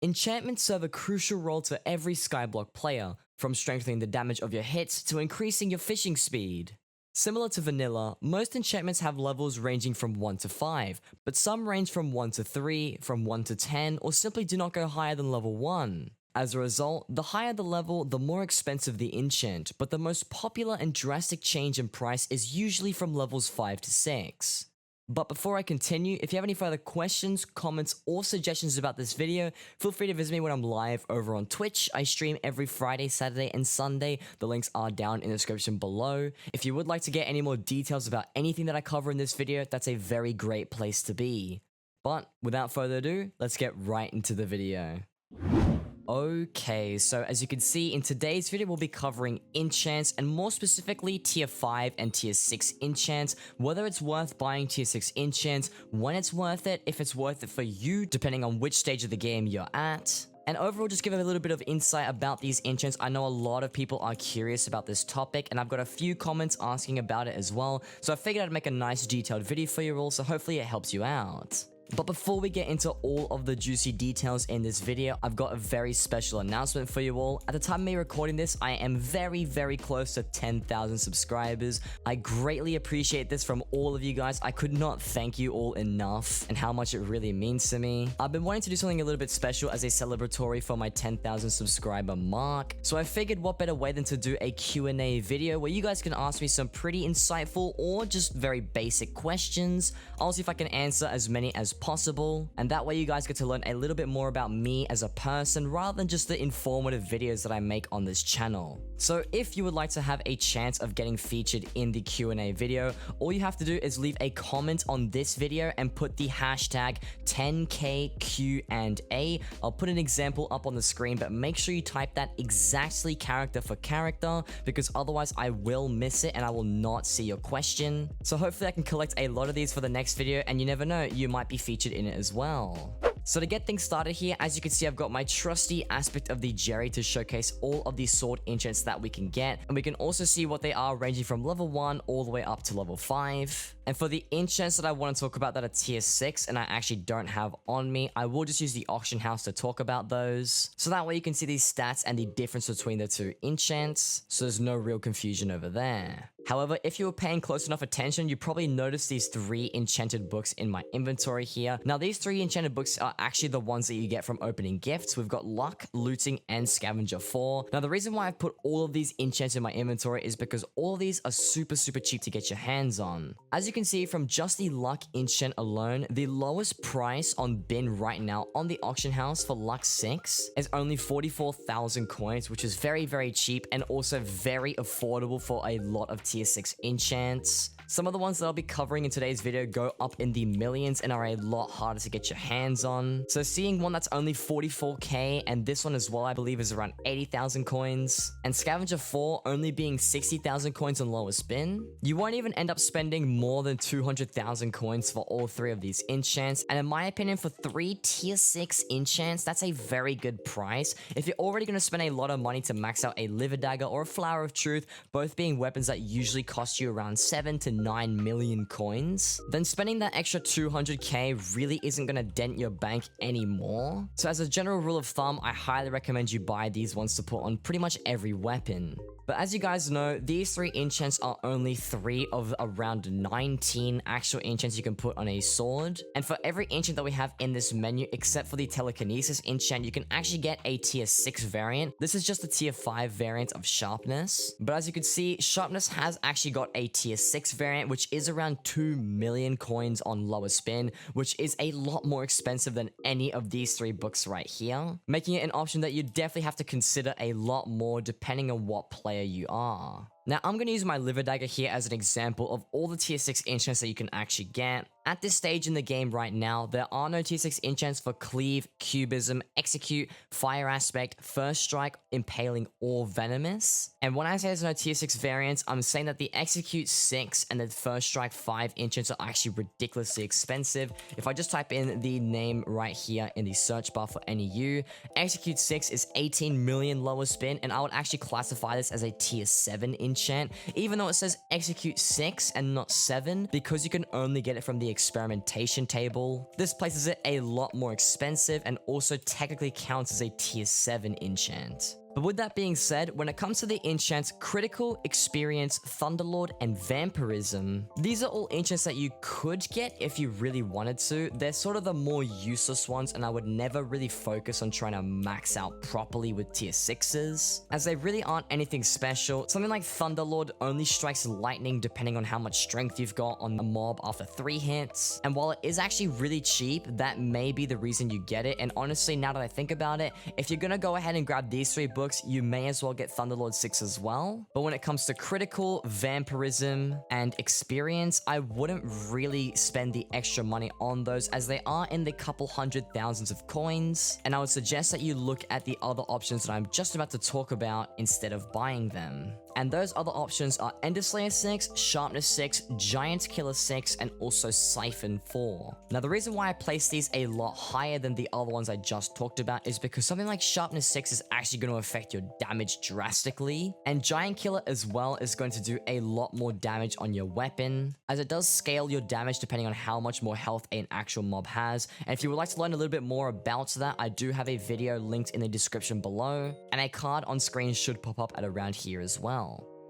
Enchantments serve a crucial role to every Skyblock player, from strengthening the damage of your hits to increasing your fishing speed. Similar to vanilla, most enchantments have levels ranging from 1 to 5, but some range from 1 to 3, from 1 to 10, or simply do not go higher than level 1. As a result, the higher the level, the more expensive the enchant, but the most popular and drastic change in price is usually from levels 5 to 6. But before I continue, if you have any further questions, comments, or suggestions about this video, feel free to visit me when I'm live over on Twitch. I stream every Friday, Saturday, and Sunday. The links are down in the description below. If you would like to get any more details about anything that I cover in this video, that's a very great place to be. But without further ado, let's get right into the video. Okay, so as you can see, in today's video we'll be covering enchants, and more specifically tier 5 and tier 6 enchants, whether it's worth buying tier 6 enchants, when it's worth it, if it's worth it for you, depending on which stage of the game you're at. And overall, just give a little bit of insight about these enchants. I know a lot of people are curious about this topic, and I've got a few comments asking about it as well, so I figured I'd make a nice detailed video for you all, so hopefully it helps you out. But before we get into all of the juicy details in this video, I've got a very special announcement for you all. At the time of me recording this, I am very close to 10,000 subscribers. I greatly appreciate this from all of you guys. I could not thank you all enough and how much it really means to me. I've been wanting to do something a little bit special as a celebratory for my 10,000 subscriber mark. So I figured what better way than to do a Q&A video where you guys can ask me some pretty insightful or just very basic questions. I'll see if I can answer as many as possible, and that way you guys get to learn a little bit more about me as a person rather than just the informative videos that I make on this channel. So if you would like to have a chance of getting featured in the Q&A video, all you have to do is leave a comment on this video and put the hashtag 10kqa. I'll put an example up on the screen, but make sure you type that exactly character for character, because otherwise I will miss it and I will not see your question. So hopefully I can collect a lot of these for the next video, and you never know, you might be featured in it as well. So to get things started here, as you can see, I've got my trusty aspect of the Jerry to showcase all of these sword enchants that we can get, and we can also see what they are, ranging from level 1 all the way up to level 5. And for the enchants that I want to talk about that are tier 6 and I actually don't have on me, I will just use the auction house to talk about those, so that way you can see these stats and the difference between the two enchants, so there's no real confusion over there. However, if you were paying close enough attention, you probably noticed these 3 enchanted books in my inventory here. Now, these 3 enchanted books are actually the ones that you get from opening gifts. We've got Luck, Looting, and Scavenger 4. Now, the reason why I've put all of these enchants in my inventory is because all of these are super cheap to get your hands on. As you can see from just the Luck enchant alone, the lowest price on bin right now on the auction house for Luck 6 is only 44,000 coins, which is very cheap and also very affordable for a lot of tier 6 enchants. Some of the ones that I'll be covering in today's video go up in the millions and are a lot harder to get your hands on. So seeing one that's only 44k, and this one as well I believe is around 80,000 coins, and Scavenger 4 only being 60,000 coins on lowest bin, you won't even end up spending more than 200,000 coins for all 3 of these enchants. And in my opinion, for 3 tier 6 enchants, that's a very good price. If you're already going to spend a lot of money to max out a Liver Dagger or a Flower of Truth, both being weapons that usually cost you around 7 to 9 million coins, then spending that extra 200k really isn't going to dent your bank anymore. So as a general rule of thumb, I highly recommend you buy these ones to put on pretty much every weapon. But as you guys know, these 3 enchants are only 3 of around 19 actual enchants you can put on a sword. And for every enchant that we have in this menu, except for the telekinesis enchant, you can actually get a tier 6 variant. This is just a tier 5 variant of sharpness. But as you can see, sharpness has actually got a tier 6 variant, which is around 2 million coins on lowest bin, which is a lot more expensive than any of these 3 books right here, making it an option that you definitely have to consider a lot more depending on what player you are. Now, I'm going to use my Liver Dagger here as an example of all the tier 6 enchants that you can actually get. At this stage in the game right now, there are no tier 6 enchants for Cleave, Cubism, Execute, Fire Aspect, First Strike, Impaling, or Venomous. And when I say there's no tier 6 variants, I'm saying that the Execute 6 and the First Strike 5 enchants are actually ridiculously expensive. If I just type in the name right here in the search bar for NEU, Execute 6 is 18 million lowest bin, and I would actually classify this as a tier 7 enchant. enchant, even though it says execute 6 and not 7, because you can only get it from the experimentation table. This places it a lot more expensive and also technically counts as a tier 7 enchant. But with that being said, when it comes to the enchants Critical, Experience, Thunderlord, and Vampirism, these are all enchants that you could get if you really wanted to. They're sort of the more useless ones, and I would never really focus on trying to max out properly with tier 6s, as they really aren't anything special. Something like Thunderlord only strikes lightning depending on how much strength you've got on the mob after 3 hits, and while it is actually really cheap, that may be the reason you get it. And honestly, now that I think about it, if you're gonna go ahead and grab these 3 books, you may as well get Thunderlord 6 as well. But when it comes to Critical, Vampirism, and Experience, I wouldn't really spend the extra money on those, as they are in the couple hundred thousands of coins, and I would suggest that you look at the other options that I'm just about to talk about instead of buying them. And those other options are Enderslayer 6, Sharpness 6, Giant Killer 6, and also Siphon 4. Now, the reason why I place these a lot higher than the other ones I just talked about is because something like Sharpness 6 is actually going to affect your damage drastically, and Giant Killer as well is going to do a lot more damage on your weapon, as it does scale your damage depending on how much more health an actual mob has. And if you would like to learn a little bit more about that, I do have a video linked in the description below, and a card on screen should pop up at around here as well.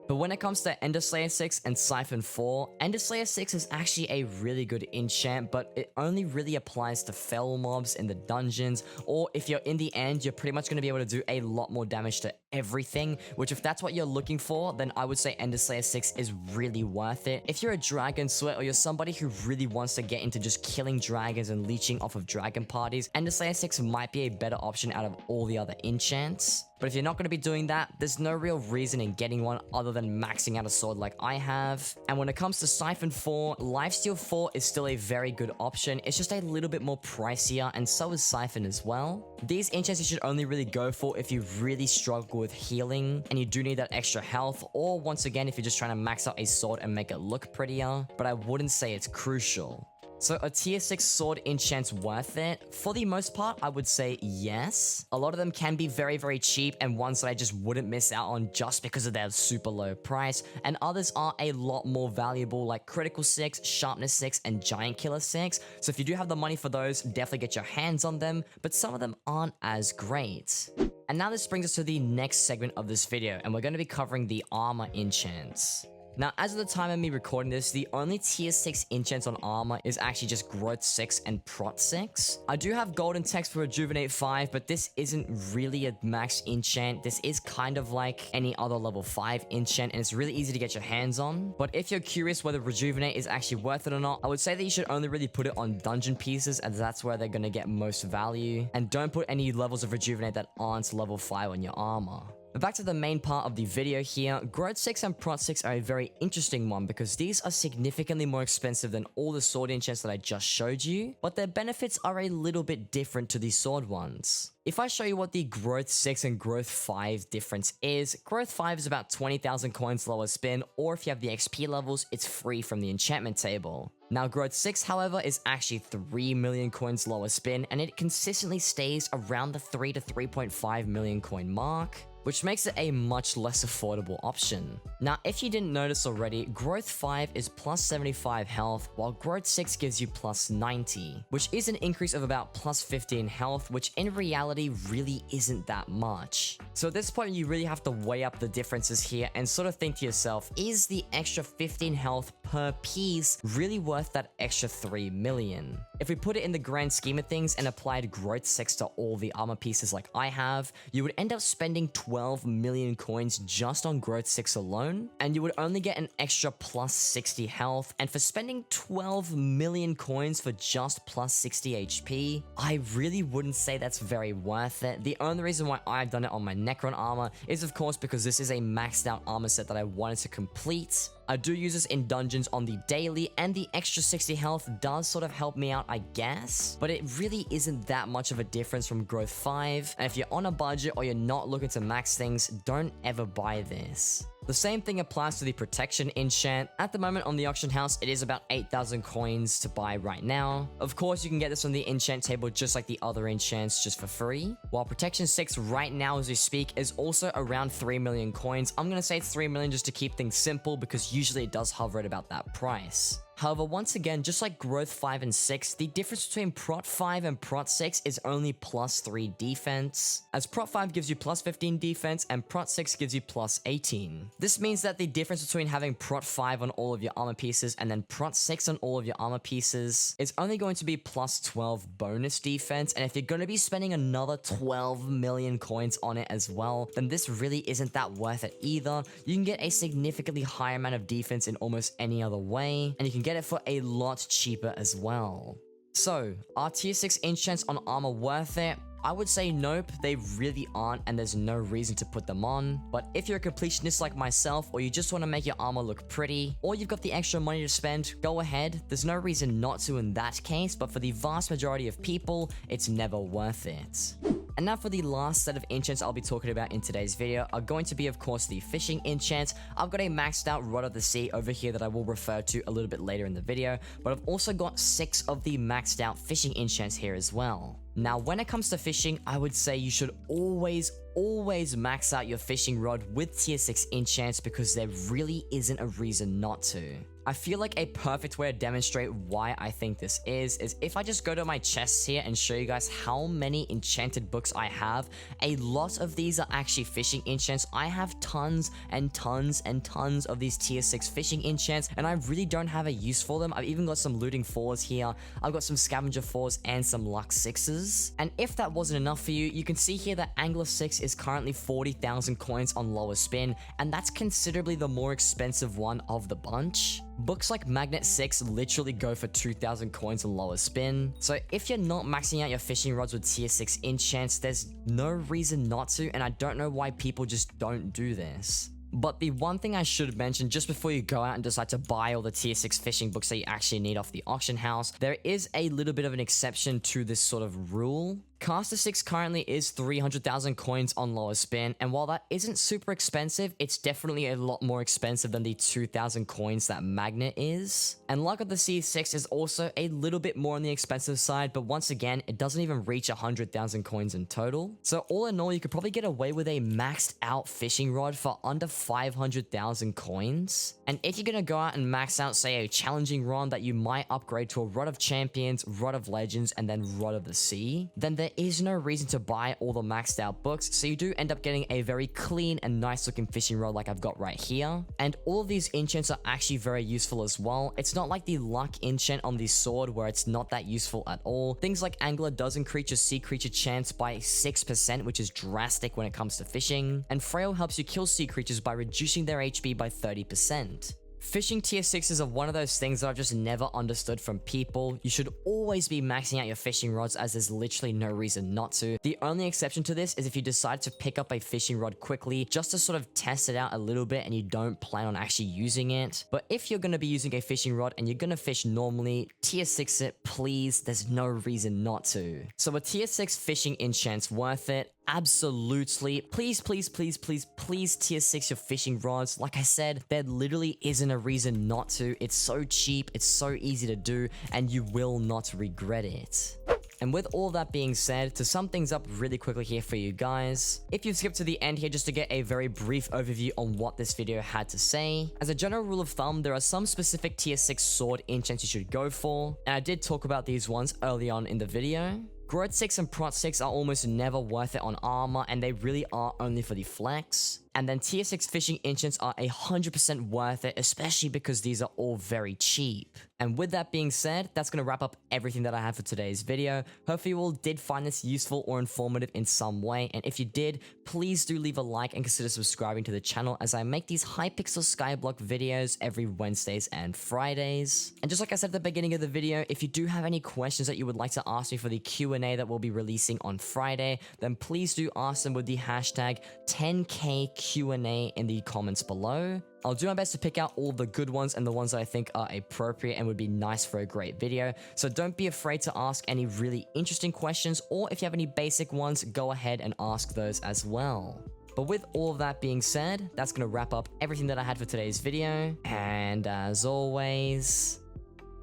But when it comes to Enderslayer 6 and Siphon 4, Enderslayer 6 is actually a really good enchant, but it only really applies to fell mobs in the dungeons, or if you're in the end, you're pretty much going to be able to do a lot more damage to everything, which if that's what you're looking for, then I would say Enderslayer 6 is really worth it. If you're a dragon sweat, or you're somebody who really wants to get into just killing dragons and leeching off of dragon parties, Enderslayer 6 might be a better option out of all the other enchants. But if you're not going to be doing that, there's no real reason in getting one other than maxing out a sword like I have. And when it comes to Siphon 4, Lifesteal 4 is still a very good option. It's just a little bit more pricier, and so is Siphon as well. These enchants you should only really go for if you really struggle with healing and you do need that extra health, or once again, if you're just trying to max out a sword and make it look prettier, but I wouldn't say it's crucial. So are tier 6 sword enchants worth it? For the most part, I would say yes. A lot of them can be very, very cheap and ones that I just wouldn't miss out on just because of their super low price. And others are a lot more valuable, like Critical 6, Sharpness 6, and Giant Killer 6. So if you do have the money for those, definitely get your hands on them, but some of them aren't as great. And now this brings us to the next segment of this video, and we're going to be covering the Armour enchants. Now, as of the time of me recording this, the only tier 6 enchants on Armour is actually just Growth 6 and Prot 6. I do have Golden Text for Rejuvenate 5, but this isn't really a max enchant. This is kind of like any other level 5 enchant, and it's really easy to get your hands on. But if you're curious whether Rejuvenate is actually worth it or not, I would say that you should only really put it on dungeon pieces, as that's where they're going to get most value. And don't put any levels of Rejuvenate that aren't level 5 on your Armour. But back to the main part of the video here, Growth 6 and Prot 6 are a very interesting one because these are significantly more expensive than all the sword enchants that I just showed you, but their benefits are a little bit different to the sword ones. If I show you what the Growth 6 and Growth 5 difference is, Growth 5 is about 20,000 coins lower spin, or if you have the XP levels, it's free from the enchantment table. Now, Growth 6, however, is actually 3 million coins lower spin, and it consistently stays around the 3 to 3.5 million coin mark, which makes it a much less affordable option. Now, if you didn't notice already, Growth 5 is plus 75 health, while Growth 6 gives you plus 90, which is an increase of about plus 15 health, which in reality really isn't that much. So at this point, you really have to weigh up the differences here and sort of think to yourself, is the extra 15 health per piece really worth that extra 3 million? If we put it in the grand scheme of things and applied Growth 6 to all the armor pieces like I have, you would end up spending 12 million coins just on Growth 6 alone, and you would only get an extra plus 60 health. And for spending 12 million coins for just plus 60 HP, I really wouldn't say that's very worth it. The only reason why I've done it on my Necron armor is of course because this is a maxed out armor set that I wanted to complete. I do use this in dungeons on the daily, and the extra 60 health does sort of help me out, I guess, but it really isn't that much of a difference from Growth 5, and if you're on a budget or you're not looking to max things, don't ever buy this. The same thing applies to the protection enchant. At the moment on the auction house, it is about 8,000 coins to buy right now. Of course, you can get this on the enchant table just like the other enchants just for free. While protection 6 right now as we speak is also around 3 million coins. I'm gonna say it's 3 million just to keep things simple because usually it does hover at about that price. However, once again, just like Growth 5 and 6, the difference between Prot 5 and Prot 6 is only +3 defense, as Prot 5 gives you +15 defense and Prot 6 gives you +18. This means that the difference between having Prot 5 on all of your armor pieces and then Prot 6 on all of your armor pieces is only going to be +12 bonus defense, and if you're going to be spending another 12 million coins on it as well, then this really isn't that worth it either. You can get a significantly higher amount of defense in almost any other way, and you can get it for a lot cheaper as well. So, are tier 6 enchants on armor worth it? I would say nope, they really aren't, and there's no reason to put them on. But if you're a completionist like myself, or you just want to make your armor look pretty, or you've got the extra money to spend, go ahead. There's no reason not to in that case, but for the vast majority of people, it's never worth it. And now for the last set of enchants I'll be talking about in today's video are going to be, of course, the fishing enchant. I've got a maxed out Rod of the Sea over here that I will refer to a little bit later in the video, but I've also got 6 of the maxed out fishing enchants here as well. Now, when it comes to fishing, I would say you should always max out your fishing rod with tier 6 enchants because there really isn't a reason not to. I feel like a perfect way to demonstrate why I think this is if I just go to my chests here and show you guys how many enchanted books I have. A lot of these are actually fishing enchants. I have tons and tons and tons of these tier 6 fishing enchants, and I really don't have a use for them. I've even got some looting 4s here. I've got some scavenger 4s and some luck 6s. And if that wasn't enough for you, you can see here that Angler 6 is currently 40,000 coins on lower spin, and that's considerably the more expensive one of the bunch. Books like Magnet 6 literally go for 2,000 coins on lower spin. So if you're not maxing out your fishing rods with tier 6 enchants, there's no reason not to, and I don't know why people just don't do this. But the one thing I should mention just before you go out and decide to buy all the tier 6 fishing books that you actually need off the auction house, there is a little bit of an exception to this sort of rule. Caster 6 currently is 300,000 coins on lower spin, and while that isn't super expensive, it's definitely a lot more expensive than the 2,000 coins that Magnet is. And Luck of the Sea 6 is also a little bit more on the expensive side, but once again, it doesn't even reach 100,000 coins in total. So all in all, you could probably get away with a maxed out fishing rod for under 500,000 coins. And if you're gonna go out and max out, say, a challenging rod that you might upgrade to a Rod of Champions, Rod of Legends, and then Rod of the Sea, then there is no reason to buy all the maxed out books, so you do end up getting a very clean and nice looking fishing rod like I've got right here. And all of these enchants are actually very useful as well. It's not like the luck enchant on the sword where it's not that useful at all. Things like Angler does increase your sea creature chance by 6%, which is drastic when it comes to fishing. And Frail helps you kill sea creatures by reducing their HP by 30%. Fishing tier 6s are one of those things that I've just never understood from people. You should always be maxing out your fishing rods, as there's literally no reason not to. The only exception to this is if you decide to pick up a fishing rod quickly just to sort of test it out a little bit and you don't plan on actually using it. But if you're going to be using a fishing rod and you're going to fish normally, tier 6 it, please. There's no reason not to. So a tier 6 fishing enchant's worth it. Absolutely. Please tier 6 your fishing rods. Like I said, there literally isn't a reason not to. It's so cheap, it's so easy to do, and you will not regret it. And with all that being said, to sum things up really quickly here for you guys, if you've skipped to the end here just to get a very brief overview on what this video had to say, as a general rule of thumb, there are some specific tier 6 sword enchants you should go for, and I did talk about these ones early on in the video. Growth 6 and Prot 6 are almost never worth it on armor, and they really are only for the flex. And then tier 6 fishing enchants are 100% worth it, especially because these are all very cheap. And with that being said, that's going to wrap up everything that I have for today's video. Hopefully you all did find this useful or informative in some way, and if you did, please do leave a like and consider subscribing to the channel, as I make these Hypixel Skyblock videos every Wednesdays and Fridays. And just like I said at the beginning of the video, if you do have any questions that you would like to ask me for the Q&A that we'll be releasing on Friday, then please do ask them with the hashtag 10K Q&A in the comments below. I'll do my best to pick out all the good ones and the ones that I think are appropriate and would be nice for a great video. So don't be afraid to ask any really interesting questions, or if you have any basic ones, go ahead and ask those as well. But with all of that being said, that's going to wrap up everything that I had for today's video. And as always,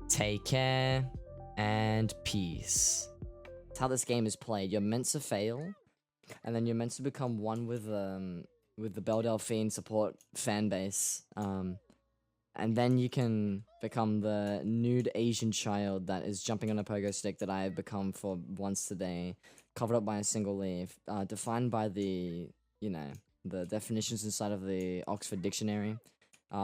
take care and peace. That's how this game is played. You're meant to fail, and then you're meant to become one with the Belle Delphine support fan base. And then you can become the nude Asian child that is jumping on a pogo stick that I have become for once today, covered up by a single leaf, defined by the, you know, the definitions inside of the Oxford Dictionary.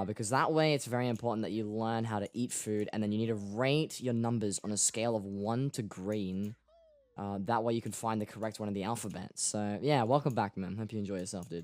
Because that way it's very important that you learn how to eat food, and then you need to rate your numbers on a scale of 1 to green. That way you can find the correct one in the alphabet. So, yeah, welcome back, man. Hope you enjoy yourself, dude.